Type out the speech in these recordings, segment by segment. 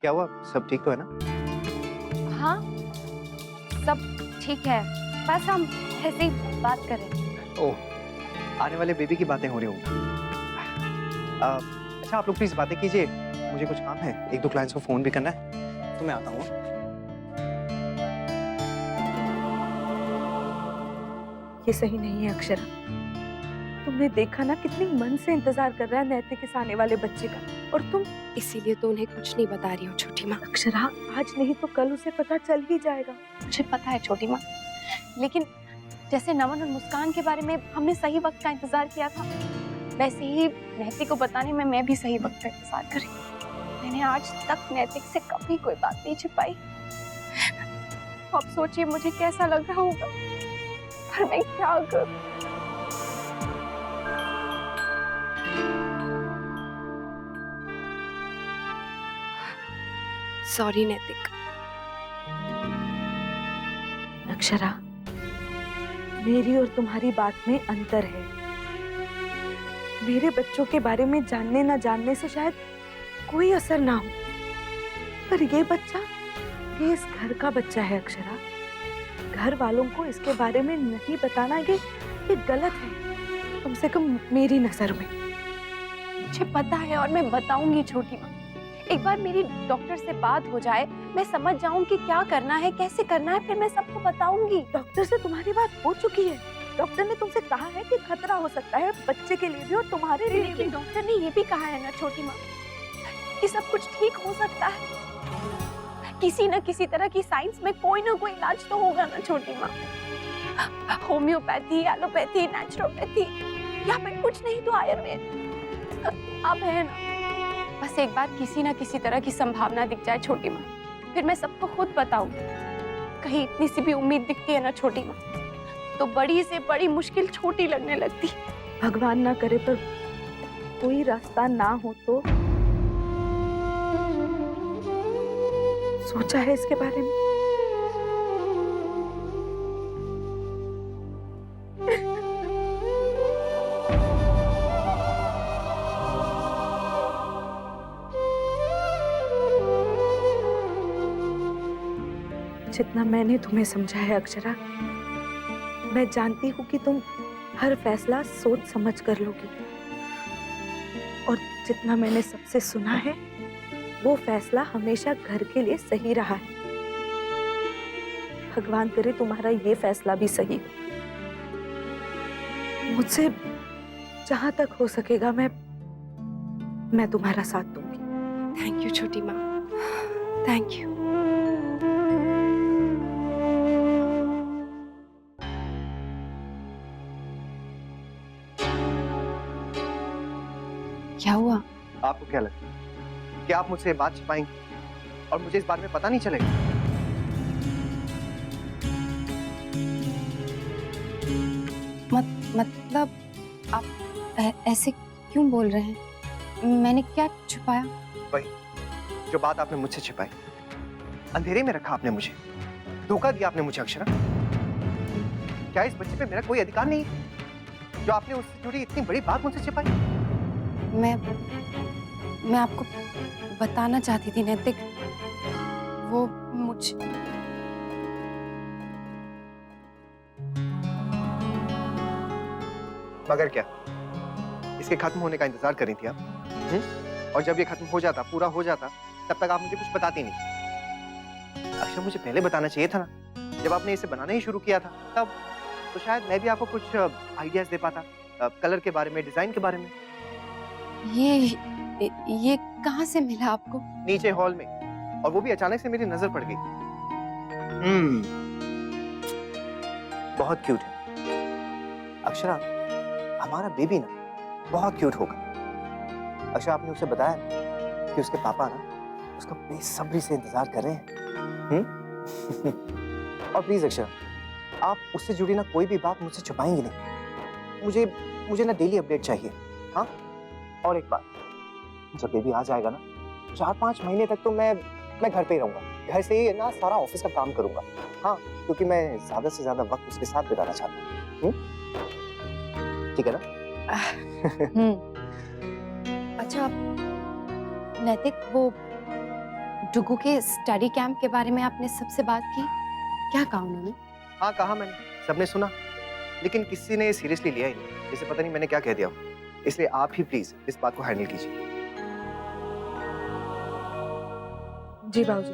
क्या हुआ, सब ठीक तो है ना? हाँ, सब ठीक है। बस हम ऐसे ही बात कर रहे थे। ओह, आने वाले बेबी की बातें हो रही होंगी। अच्छा आप लोग प्लीज बातें कीजिए, मुझे कुछ काम है, एक दो क्लाइंट्स को फोन भी करना है, तो मैं आता हूँ। ये सही नहीं है अक्षरा। तुमने देखा ना कितनी मन से इंतजार कर रहा है नैतिक इस आने वाले बच्चे का, और तुम इसीलिए तो उन्हें कुछ नहीं बता रही हूँ छोटी माँ। अक्षरा, आज नहीं तो कल उसे पता चल ही जाएगा। मुझे पता है छोटी माँ, लेकिन जैसे नमन और मुस्कान के बारे में हमने सही वक्त का इंतजार किया था, वैसे ही नैतिक को बताने में मैं भी सही वक्त का इंतजार करी। मैंने आज तक नैतिक से कभी कोई बात नहीं छिपाई। तो अब सोचिए मुझे कैसा लग रहा होगा, पर मैं क्या करूं? सॉरी नैतिक। अक्षरा, मेरी और तुम्हारी बात में अंतर है। मेरे बच्चों के बारे में जानने ना जानने से शायद कोई असर ना हो, पर ये बच्चा, ये इस घर का बच्चा है अक्षरा। घर वालों को इसके बारे में नहीं बताना ये गलत है, कम से कम मेरी नजर में। मुझे पता है और मैं बताऊंगी छोटी माँ। एक बार मेरी डॉक्टर से बात हो जाए, मैं समझ जाऊं कि क्या करना है, कैसे करना है, फिर मैं सबको बताऊंगी। डॉक्टर से तुम्हारी बात हो चुकी है। डॉक्टर ने तुमसे कहा है कि खतरा हो सकता है बच्चे के लिए भी और तुम्हारे लिए भी। लेकिन डॉक्टर ने ये भी कहा है ना छोटी माँ कि सब कुछ ठीक हो सकता है। किसी न किसी तरह की साइंस में कोई ना कोई इलाज तो होगा ना छोटी माँ। होम्योपैथी, एलोपैथी, नेचुरोपैथी, या फिर कुछ नहीं तो आयुर्वेद अब है ना। बस एक बार किसी ना किसी तरह की संभावना दिख जाए छोटी माँ, फिर मैं सबको खुद बताऊंगी। कहीं इतनी सी भी उम्मीद दिखती है ना छोटी माँ, तो बड़ी से बड़ी मुश्किल छोटी लगने लगती। भगवान ना करे पर कोई रास्ता ना हो तो। सोचा है इसके बारे में? जितना मैंने तुम्हें समझाया अक्षरा, मैं जानती हूँ कि तुम हर फैसला सोच समझ कर लोगी, और जितना मैंने सबसे सुना है वो फैसला हमेशा घर के लिए सही रहा है। भगवान करे तुम्हारा ये फैसला भी सही हो। मुझसे जहां तक हो सकेगा मैं तुम्हारा साथ दूंगी। थैंक यू छोटी माँ, थैंक यू। क्या हुआ? आपको क्या लगता है कि आप मुझसे ये बात छिपाएंगी और मुझे इस बारे में पता नहीं चलेगा? मतलब आप ऐसे क्यों बोल रहे हैं? मैंने क्या छुपाया? वही जो बात आपने मुझसे छिपाई, अंधेरे में रखा आपने मुझे, धोखा दिया आपने मुझे अक्षरा। क्या इस बच्चे पे मेरा कोई अधिकार नहीं है जो आपने उससे जुड़ी इतनी बड़ी बात मुझसे छिपाई? मैं आपको बताना चाहती थी नैतिक, वो मुझ मगर क्या इसके खत्म होने का इंतजार कर रही थी आप? और जब ये खत्म हो जाता, पूरा हो जाता, तब तक आप मुझे कुछ बताती नहीं। अक्षर मुझे पहले बताना चाहिए था ना, जब आपने इसे बनाना ही शुरू किया था तब तो शायद मैं भी आपको कुछ आइडियाज दे पाता, कलर के बारे में, डिजाइन के बारे में। ये कहाँ से मिला आपको? नीचे हॉल में, और वो भी अचानक से मेरी नजर पड़ गई। बहुत क्यूट है अक्षरा, हमारा बेबी ना बहुत क्यूट होगा। अक्षरा, आपने उसे बताया कि उसके पापा ना उसका बेसब्री से इंतजार कर रहे हैं। और प्लीज अक्षरा, आप उससे जुड़ी ना कोई भी बात मुझसे छुपाएंगी नहीं। मुझे ना डेली अपडेट चाहिए। हाँ, और एक बात, जब बेबी आ जाएगा ना 4-5 महीने तक तो मैं घर पे ही रहूंगा। घर से ही ना सारा ऑफिस का काम करूंगा। हाँ, क्योंकि मैं ज्यादा से ज्यादा वक्त उसके साथ बिताना चाहता हूँ। ठीक है ना? अच्छा नैतिक, वो डुगू के स्टडी कैंप के बारे में आपने सबसे बात की? क्या कहा उन्होंने? हाँ कहा मैंने, सबने सुना, लेकिन किसी ने सीरियसली लिया ही नहीं, जैसे पता नहीं मैंने क्या कह दिया हो। इसलिए आप ही प्लीज इस बात को हैंडल कीजिए। जी बाबूजी,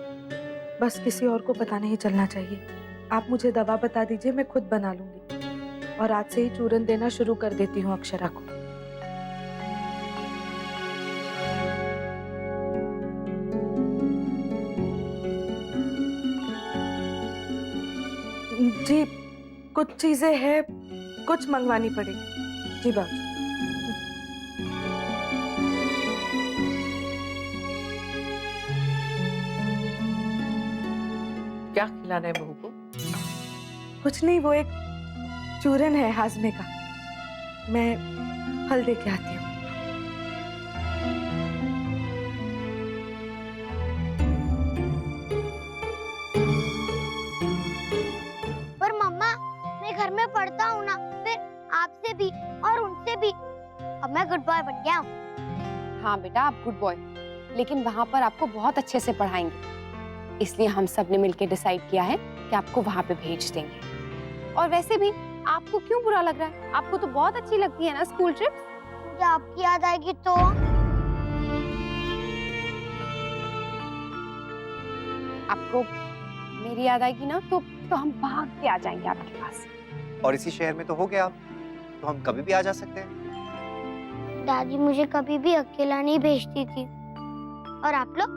बस किसी और को पता नहीं चलना चाहिए। आप मुझे दवा बता दीजिए, मैं खुद बना लूंगी और आज से ही चूरन देना शुरू कर देती हूँ अक्षरा को। जी कुछ चीजें हैं, कुछ मंगवानी पड़ेगी। जी बाबूजी। क्या खिलाना है बहू को? कुछ नहीं, वो एक चूरन है हाजमे का, मैं फल दे के आती हूँ। पर मम्मा, मैं घर में पढ़ता हूँ ना, फिर आपसे भी और उनसे भी। अब मैं गुड बॉय बन गया हूँ। हाँ बेटा, आप गुड बॉय, लेकिन वहाँ पर आपको बहुत अच्छे से पढ़ाएंगे, इसलिए हम सब ने मिलकर डिसाइड किया है कि आपको वहाँ पे भेज देंगे। और वैसे भी आपको क्यों बुरा लग रहा है? आपको तो बहुत अच्छी लगती है ना स्कूल ट्रिप। मुझे आपकी याद आएगी तो? आपको मेरी याद आएगी ना तो हम भाग के आ जाएंगे आपके पास। और इसी शहर में तो हो गया आप, तो हम कभी भी आ जा सकते हैं। दादी मुझे कभी भी अकेला नहीं भेजती थी, और आप लोग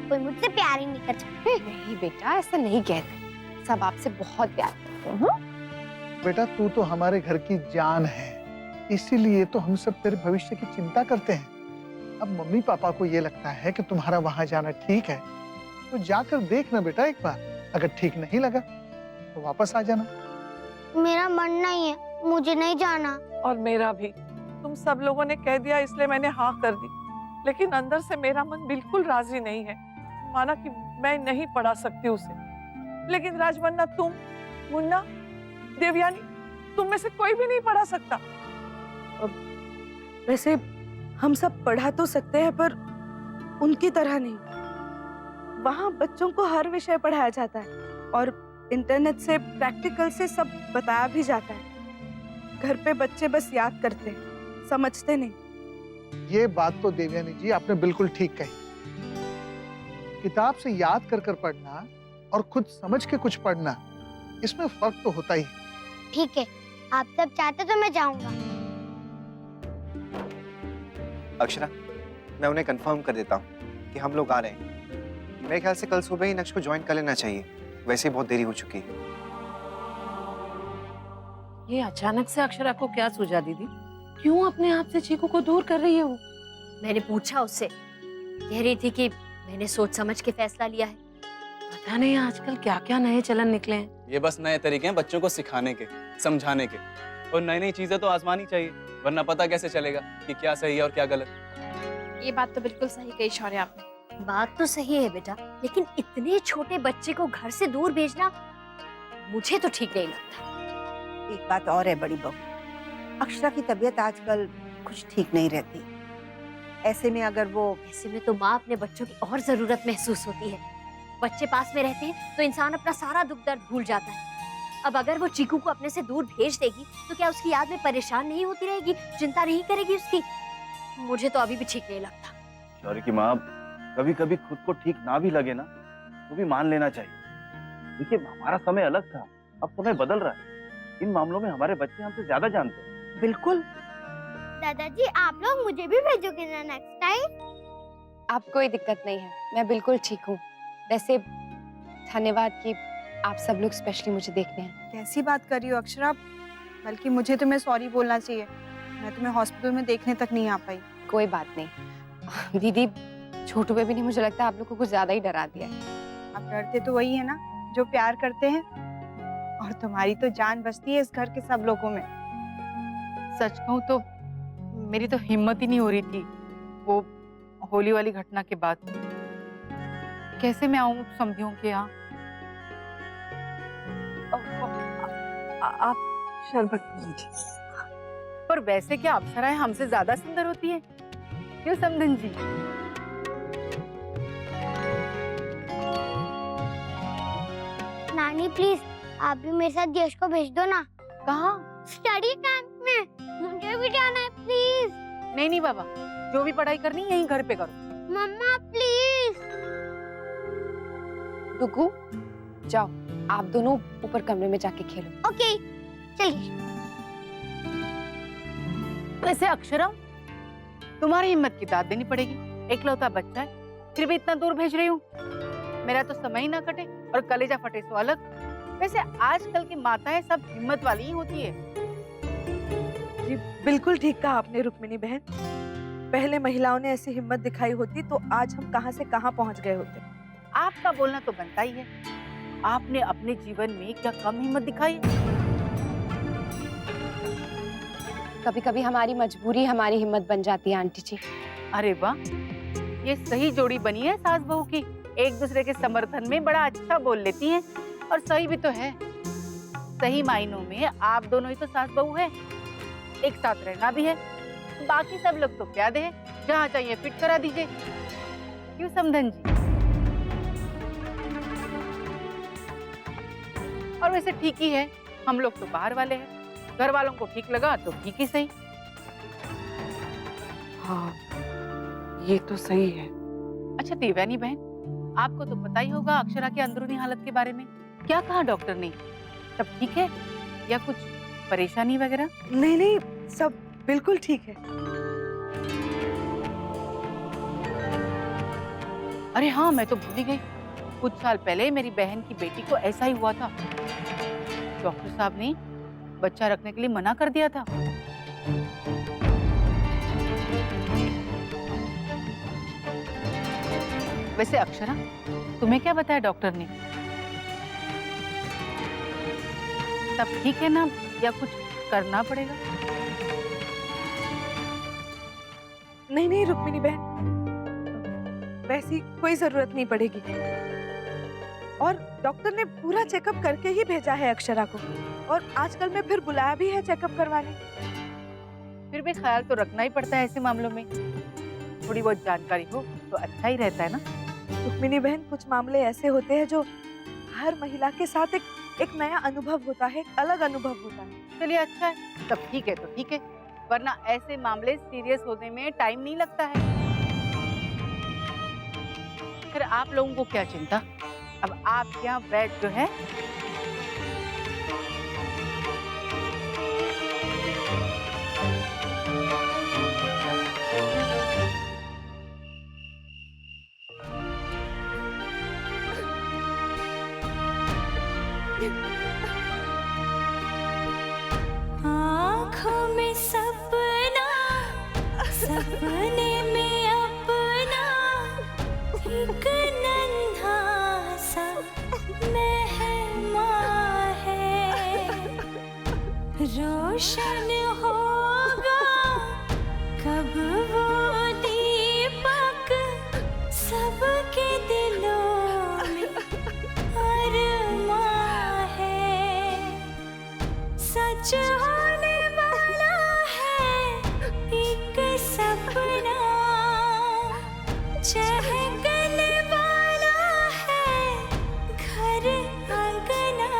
कोई मुझसे प्यार ही नहीं करता। नहीं बेटा, ऐसा नहीं कहते, सब आपसे बहुत प्यार करते हैं। बेटा तू तो हमारे घर की जान है, इसीलिए तो हम सब तेरे भविष्य की चिंता करते हैं। अब मम्मी पापा को ये लगता है कि तुम्हारा वहां जाना ठीक है, तो जाकर देखना बेटा एक बार, अगर ठीक नहीं लगा तो वापस आ जाना। मेरा मन नहीं है, मुझे नहीं जाना। और मेरा भी। तुम सब लोगों ने कह दिया इसलिए मैंने हाँ कर दी, लेकिन अंदर से मेरा मन बिल्कुल राजी नहीं है। माना कि मैं नहीं पढ़ा सकती उसे, लेकिन राजवन्ना, तुम, मुन्ना, देवयानी, तुम में से कोई भी नहीं पढ़ा सकता। वैसे हम सब पढ़ा तो सकते हैं, पर उनकी तरह नहीं। वहाँ बच्चों को हर विषय पढ़ाया जाता है और इंटरनेट से, प्रैक्टिकल से सब बताया भी जाता है। घर पे बच्चे बस याद करते हैं, समझते नहीं। ये बात तो देवयानी जी आपने बिल्कुल ठीक कही। किताब से याद कर कर पढ़ना और खुद समझ के कुछ पढ़ना, इसमें फर्क तो होता ही है। ठीक है, आप सब चाहते तो मैं जाऊंगा। अक्षरा, मैं उन्हें कंफर्म कर देता हूँ कि हम लोग आ रहे हैं। मेरे ख्याल से कल सुबह ही नक्श को ज्वाइन कर लेना चाहिए, वैसे ही बहुत देरी हो चुकी है। ये अचानक से अक्षरा को क्या सूझा दीदी? क्यों अपने आप से चीकू को दूर कर रही है वो? मैंने पूछा उससे, कह रही थी कि मैंने सोच समझ के फैसला लिया है। पता नहीं आजकल क्या क्या नए चलन निकले हैं। ये बस नए तरीके हैं बच्चों को सिखाने के, समझाने के, और नई नई चीजें तो आजमानी चाहिए, वरना पता कैसे चलेगा कि क्या सही है और क्या गलत। ये बात तो बिल्कुल सही कही शौर्य आपने। बात तो सही है बेटा, लेकिन इतने छोटे बच्चे को घर से दूर भेजना मुझे तो ठीक नहीं लगता। एक बात और है बड़ी बहू, अक्षरा की तबीयत आजकल कुछ ठीक नहीं रहती। ऐसे में अगर वो ऐसे में तो माँ अपने बच्चों की और जरूरत महसूस होती है। बच्चे पास में रहते हैं तो इंसान अपना सारा दुख दर्द भूल जाता है। अब अगर वो चीकू को अपने से दूर भेज देगी तो क्या उसकी याद में परेशान नहीं होती रहेगी, चिंता नहीं करेगी उसकी? मुझे तो अभी भी ठीक नहीं लगता। शौर्य की माँ, कभी कभी खुद को ठीक ना भी लगे ना तो भी मान लेना चाहिए। देखिए हमारा समय अलग था, अब समय बदल रहा है। इन मामलों में हमारे बच्चे हमसे ज्यादा जानते हैं। बिल्कुल। दादाजी, आप लोग मुझे भी भेजोगे ना नेक्स्ट टाइम? आप कोई दिक्कत नहीं है, मैं बिल्कुल ठीक हूँ। वैसे धन्यवाद कि आप सब लोग स्पेशली मुझे देखते हैं। कैसी बात कर रही हो अक्षरा? बल्कि मुझे तुम्हें सॉरी बोलना चाहिए, मैं तुम्हें हॉस्पिटल में देखने तक नहीं आ पाई। कोई बात नहीं दीदी, छोटू बेबी ने मुझे लगता है आप लोग को कुछ ज्यादा ही डरा दिया है। अब डरते तो वही है ना जो प्यार करते हैं, और तुम्हारी तो जान बसती है इस घर के सब लोगों में। सच कहूँ तो मेरी तो हिम्मत ही नहीं हो रही थी वो होली वाली घटना के बाद। कैसे मैं आऊँ समझियों के यहाँ? आप शरबत पीजिए। पर वैसे क्या अप्सराएं हमसे ज्यादा सुंदर होती है? क्यों समधन जी? नानी प्लीज आप भी मेरे साथ यश को भेज दो ना। कहाँ? स्टडी कैंप में मुझे भी जाना है प्लीज। नहीं नहीं बाबा, जो भी पढ़ाई करनी है यहीं घर पे करो। मम्मा प्लीज। डुगू जाओ, आप दोनों ऊपर कमरे में जाके खेलो। ओके चलिए। वैसे अक्षरा, तुम्हारी हिम्मत की दाद देनी पड़ेगी। एकलौता बच्चा है, फिर भी इतना दूर भेज रही हूँ। मेरा तो समय ही ना कटे और कलेजा फटे सो अलग। वैसे आजकल की माताएं सब हिम्मत वाली ही होती है। जी बिल्कुल ठीक कहा आपने रुक्मिणी बहन। पहले महिलाओं ने ऐसी हिम्मत दिखाई होती तो आज हम कहां से कहां पहुंच गए होते। आपका बोलना तो बनता ही है। आपने अपने जीवन में क्या कम हिम्मत दिखाई है? कभी कभी हमारी मजबूरी हमारी हिम्मत बन जाती है आंटी जी। अरे वाह, ये सही जोड़ी बनी है सास बहू की। एक दूसरे के समर्थन में बड़ा अच्छा बोल लेती हैं। और सही भी तो है। सही मायनों में आप दोनों ही तो सास बहू है, एक साथ रहना भी है। बाकी सब लोग तो प्यादे हैं, जहाँ चाहिए फिट करा दीजिए। क्यों समधन जी? और वैसे ठीक ही है, हम लोग तो बाहर वाले हैं। घर वालों को ठीक लगा तो ठीक ही सही। हाँ ये तो सही है। अच्छा देवयानी बहन, आपको तो पता ही होगा अक्षरा की अंदरूनी हालत के बारे में। क्या कहा डॉक्टर ने? सब ठीक है या कुछ परेशानी वगैरह? नहीं नहीं, सब बिल्कुल ठीक है। अरे हाँ, मैं तो भूल ही गई। कुछ साल पहले मेरी बहन की बेटी को ऐसा ही हुआ था। डॉक्टर साहब ने बच्चा रखने के लिए मना कर दिया था। वैसे अक्षरा, तुम्हें क्या बताया डॉक्टर ने? सब ठीक है ना, या कुछ करना पड़ेगा? नहीं नहीं रुक्मिणी बहन, वैसी कोई जरूरत नहीं पड़ेगी। और डॉक्टर ने पूरा चेकअप करके ही भेजा है अक्षरा को। और आजकल में फिर बुलाया भी है चेकअप करवाने। फिर भी ख्याल तो रखना ही पड़ता है ऐसे मामलों में। थोड़ी बहुत जानकारी हो तो अच्छा ही रहता है ना। रुक्मिणी बहन, कुछ मामले ऐसे होते हैं जो हर महिला के साथ एक नया अनुभव होता है, एक अलग अनुभव होता है। चलिए अच्छा है, सब ठीक है तो ठीक है, वरना ऐसे मामले सीरियस होने में टाइम नहीं लगता है। फिर आप लोगों को क्या चिंता? अब आप यहाँ बेड जो है आँखों में सपना, सपने में अपना एक नन्हा सा मेहमान है। रोशन होगा कब वो दीपक सबके दिलों में अरमां है। सच होने वाला है एक सपना, चहकने वाला है घर आंगना।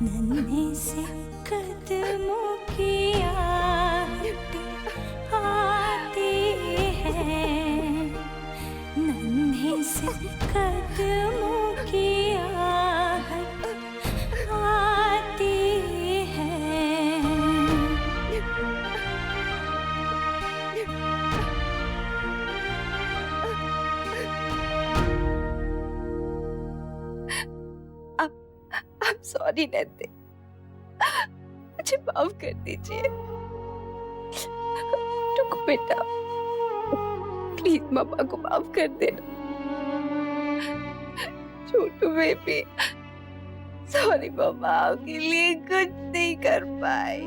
नन्हे से कदमों की आहट आती है, नन्हे से कदमों की आहट आती है। I'm sorry नैते, मुझे माफ कर दीजिए। रुको बेटा, प्लीज मम्मा को माफ कर देना। छोटू बेबी, सॉरी मम्मा, आपके लिए कुछ नहीं कर पाई।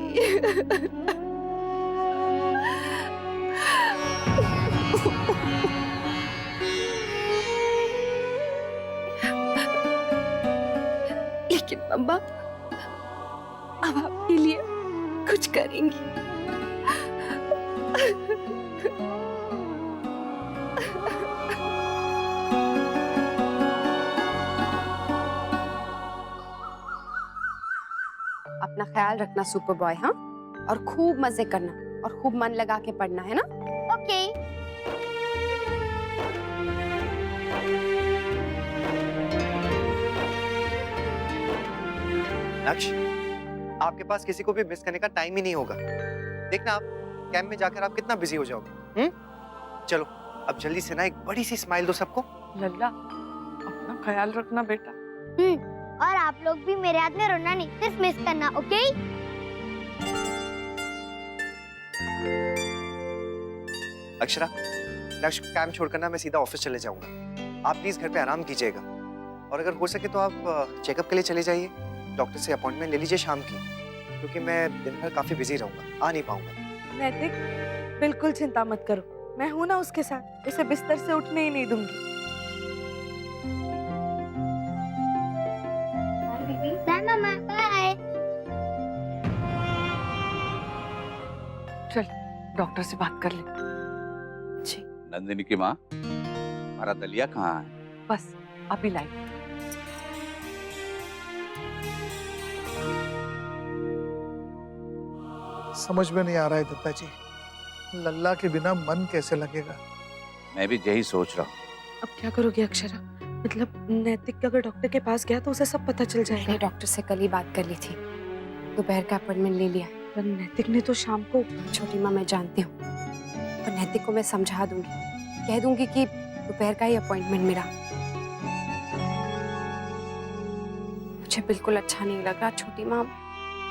लेकिन मम्मा, अब आपके लिए कुछ करेंगी। अपना ख्याल रखना सुपर बॉय, हाँ? और खूब मजे करना और खूब मन लगा के पढ़ना, है ना? ओके। नक्श, आपके पास किसी को भी मिस करने का टाइम ही नहीं होगा। देखना आप कैंप में जाकर आप कितना बिजी हो जाओगे। चलो अब जल्दी से ना एक बड़ी सी स्माइल दो सबको। लल्ला, अपना ख्याल रखना बेटा। और आप लोग भी मेरे हाथ में रोना नहीं, सिर्फ मिस करना, ओके? अक्षरा, नक्श को कैंप छोड़कर ना मैं सीधा ऑफिस चले जाऊंगा। आप प्लीज घर पे आराम कीजिएगा और अगर हो सके तो आप चेकअप के लिए चले जाइए। डॉक्टर से अपॉइंटमेंट ले लीजिए शाम की, क्योंकि मैं दिन भर काफी बिजी रहूंगा, आ नहीं पाऊंगा। नैतिक, बिल्कुल चिंता मत करो, मैं हूं ना उसके साथ, उसे बिस्तर से उठने ही नहीं दूंगी। बाय मामा, बाय। चल डॉक्टर से बात कर ले। नंदिनी की माँ, हमारा दलिया कहाँ है? बस अभी लाई। समझ में नहीं आ रहा है दत्ता जी, लल्ला के बिना मन कैसे लगेगा। मैं भी यही सोच रहा हूँ। अब क्या करोगे अक्षरा? मतलब नैतिक अगर डॉक्टर के पास गया तो उसे सब पता चल जाएगा। मैंने डॉक्टर से कल ही बात कर ली थी, दोपहर का अपॉइंटमेंट ले लिया। पर नैतिक ने तो शाम को। छोटी माँ, मैं जानती हूँ, पर नैतिक को मैं समझा दूंगी, कह दूंगी कि दोपहर का ही अपॉइंटमेंट मेरा। मुझे बिल्कुल अच्छा नहीं लगा छोटी माँ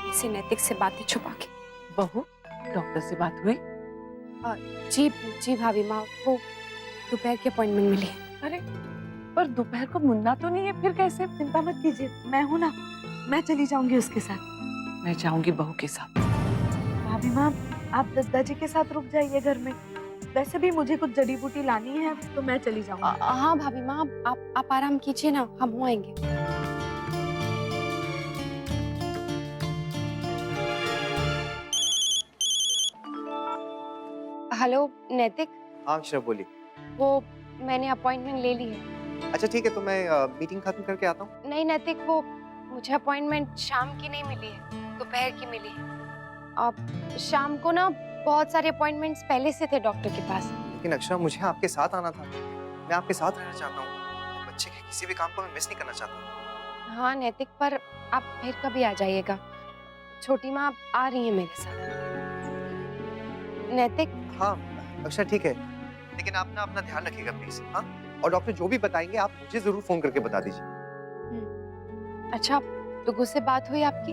ऐसे नैतिक से बातें छुपा के। बहू, डॉक्टर से बात हुई? जी जी भाभी माँ, वो दोपहर की अपॉइंटमेंट मिली है। अरे पर दोपहर को मुन्ना तो नहीं है, फिर कैसे? चिंता मत कीजिए, मैं हूं ना, मैं चली जाऊंगी उसके साथ। मैं जाऊंगी बहू के साथ। भाभी माँ, आप दद्दा जी के साथ रुक जाइए घर में। वैसे भी मुझे कुछ जड़ी बूटी लानी है, तो मैं चली जाऊंगी। हाँ भाभी माँ, आप आराम कीजिए ना, हम हो आएंगे। हेलो नैतिक। हाँ अक्षरा बोलिए। वो मैंने अपॉइंटमेंट ले ली है। अच्छा ठीक है, तो मैं मीटिंग खत्म करके आता हूँ। नहीं नैतिक, वो मुझे अपॉइंटमेंट शाम की नहीं मिली है, दोपहर की मिली है। अब शाम को ना बहुत सारे अपॉइंटमेंट्स पहले से थे डॉक्टर के पास। लेकिन अक्षरा, मुझे आपके साथ आना था, मैं आपके साथ रहना चाहता हूँ। बच्चे के किसी भी काम को मैं मिस नहीं करना चाहता। हाँ नैतिक, पर आप फिर कभी आ जाइएगा। छोटी माँ आ रही है मेरे साथ। नैतिक। हाँ अक्षरा ठीक है, लेकिन आप ना अपना ध्यान रखिएगा प्लीज। हाँ, और डॉक्टर जो भी बताएंगे आप मुझे जरूर फोन करके बता दीजिए। अच्छा, लोगों से बात हुई आपकी?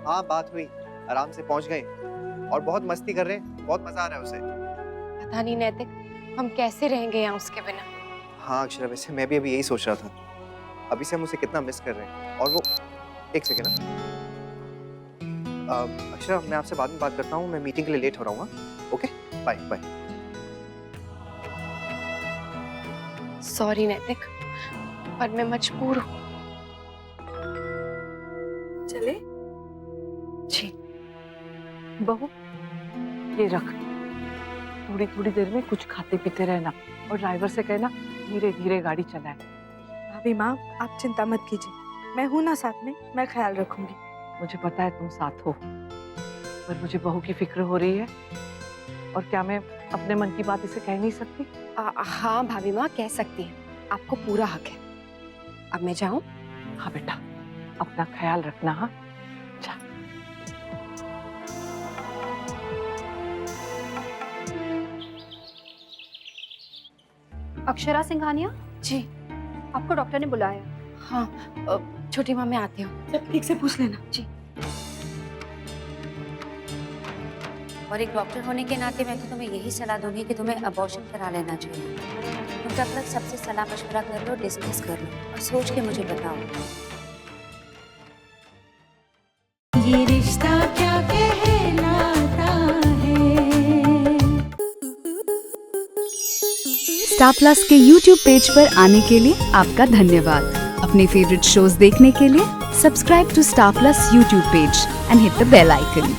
हाँ बात हुई, आराम से पहुंच गए और बहुत मस्ती कर रहे हैं, बहुत मजा आ रहा है उसे। पता नहीं नैतिक, हम कैसे रहेंगे यहाँ उसके बिना। हाँ अक्षरा, वैसे मैं भी अभी यही सोच रहा था, अभी से हम उसे कितना मिस कर रहे हैं। और वो एक सेकेंड ना, अक्षरा मैं आपसे बाद में बात करता हूँ, मैं मीटिंग के लिए लेट हो रहा हूँ। Okay bye bye. सॉरी नैतिक, पर मैं मजबूर हूँ। चले? जी। बहू ये रख, थोड़ी थोड़ी देर में कुछ खाते पीते रहना और ड्राइवर से कहना धीरे धीरे गाड़ी चलाए। भाभी माँ, आप चिंता मत कीजिए, मैं हूं ना साथ में, मैं ख्याल रखूंगी। मुझे पता है तुम साथ हो, पर मुझे बहू की फिक्र हो रही है। और क्या मैं अपने मन की बात इसे कह नहीं सकती? हाँ भाभी माँ, कह सकती हैं, आपको पूरा हक है। अब मैं जाऊं? हाँ बेटा, अपना ख्याल रखना। हाँ जा। अक्षरा सिंघानिया जी। आपको डॉक्टर ने बुलाया। हाँ छोटी माँ, मैं आती हूँ। सब ठीक से पूछ लेना। जी। और एक डॉक्टर होने के नाते मैं तो तुम्हें यही सलाह दूंगी कि तुम्हें अबॉर्शन करा लेना चाहिए। तुम जब तक सबसे सलाह मशवरा कर लो, डिस्कस कर लो और सोच के मुझे बताओ। ये रिश्ता क्या कहलाता है। स्टार प्लस के YouTube पेज पर आने के लिए आपका धन्यवाद। अपने फेवरेट शोज देखने के लिए subscribe to Star Plus YouTube page and hit the bell icon.